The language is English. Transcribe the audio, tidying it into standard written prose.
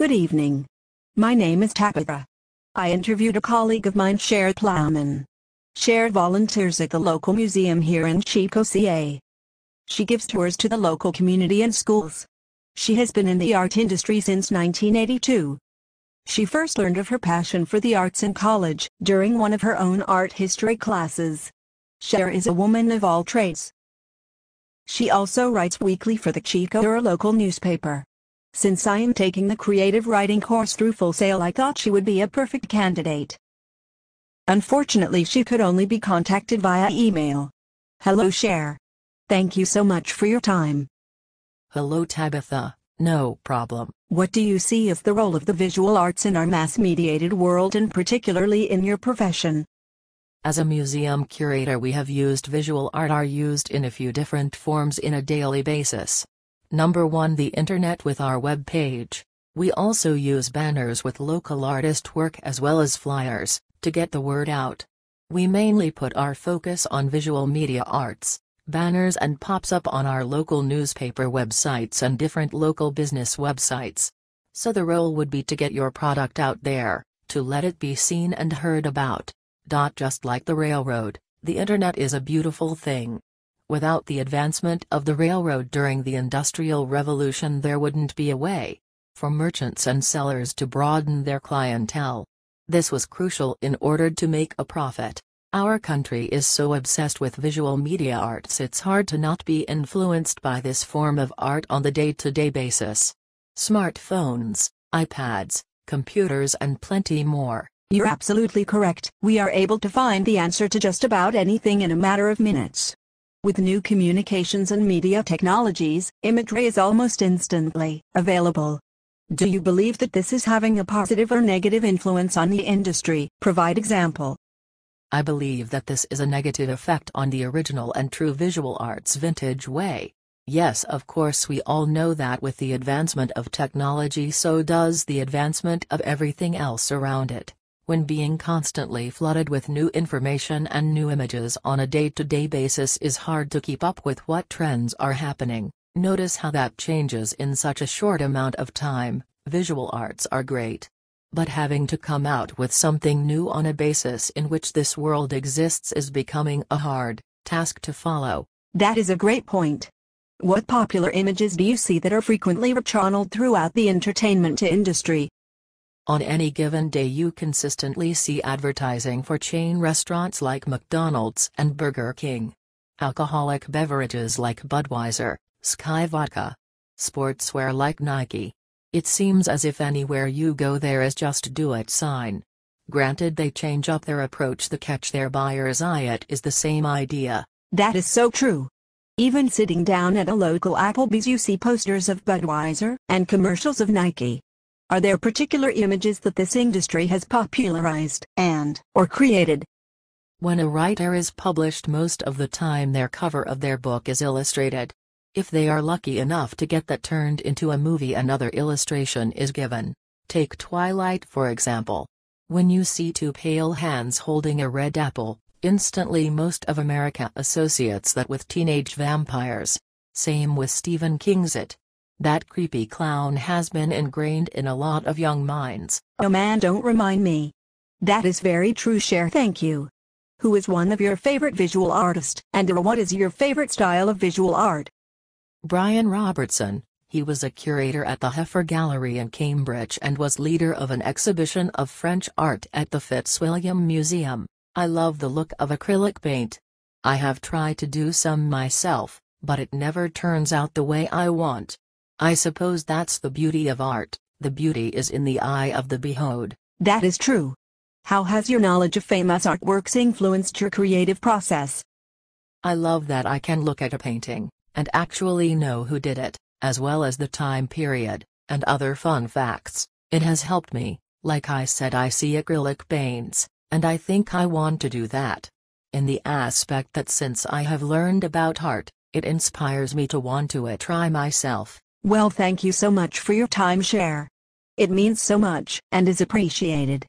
Good evening. My name is Tabitha. I interviewed a colleague of mine, Cher Plowman. Cher volunteers at the local museum here in Chico, CA. She gives tours to the local community and schools. She has been in the art industry since 1982. She first learned of her passion for the arts in college, during one of her own art history classes. Cher is a woman of all trades. She also writes weekly for the Chico local newspaper. Since I am taking the creative writing course through Full Sail, I thought she would be a perfect candidate. Unfortunately, she could only be contacted via email. Hello, Cher. Thank you so much for your time. Hello, Tabitha. No problem. What do you see as the role of the visual arts in our mass-mediated world, and particularly in your profession? As a museum curator, we have used visual art are used in a few different forms in a daily basis. Number 1, the internet with our web page. We also use banners with local artist work as well as flyers, to get the word out. We mainly put our focus on visual media arts, banners and pops-up on our local newspaper websites and different local business websites. So the role would be to get your product out there, to let it be seen and heard about. Just like the railroad, the internet is a beautiful thing. Without the advancement of the railroad during the Industrial Revolution, there wouldn't be a way for merchants and sellers to broaden their clientele. This was crucial in order to make a profit. Our country is so obsessed with visual media arts, it's hard to not be influenced by this form of art on the day-to-day basis. Smartphones, iPads, computers and plenty more. You're absolutely correct. We are able to find the answer to just about anything in a matter of minutes. With new communications and media technologies, imagery is almost instantly available. Do you believe that this is having a positive or negative influence on the industry? Provide example. I believe that this is a negative effect on the original and true visual arts vintage way. Yes, of course, we all know that with the advancement of technology, so does the advancement of everything else around it. When being constantly flooded with new information and new images on a day-to-day basis is hard to keep up with what trends are happening. Notice how that changes in such a short amount of time. Visual arts are great. But having to come out with something new on a basis in which this world exists is becoming a hard task to follow. That is a great point. What popular images do you see that are frequently rechanneled throughout the entertainment industry? On any given day, you consistently see advertising for chain restaurants like McDonald's and Burger King. Alcoholic beverages like Budweiser, Sky Vodka. Sportswear like Nike. It seems as if anywhere you go there is just do it sign. Granted, they change up their approach to catch their buyer's eye. It is the same idea. That is so true. Even sitting down at a local Applebee's, you see posters of Budweiser and commercials of Nike. Are there particular images that this industry has popularized or created? When a writer is published, most of the time their cover of their book is illustrated. If they are lucky enough to get that turned into a movie, another illustration is given. Take Twilight for example. When you see two pale hands holding a red apple, instantly most of America associates that with teenage vampires. Same with Stephen King's It. That creepy clown has been ingrained in a lot of young minds. Oh man, don't remind me. That is very true, Cher. Thank you. Who is one of your favorite visual artists, and what is your favorite style of visual art? Brian Robertson. He was a curator at the Heffer Gallery in Cambridge and was leader of an exhibition of French art at the Fitzwilliam Museum. I love the look of acrylic paint. I have tried to do some myself, but it never turns out the way I want. I suppose that's the beauty of art. The beauty is in the eye of the beholder. That is true. How has your knowledge of famous artworks influenced your creative process? I love that I can look at a painting and actually know who did it, as well as the time period, and other fun facts. It has helped me. Like I said, I see acrylic paints, and I think I want to do that. In the aspect that since I have learned about art, it inspires me to want to try myself. Well, thank you so much for your time, Cher. It means so much, and is appreciated.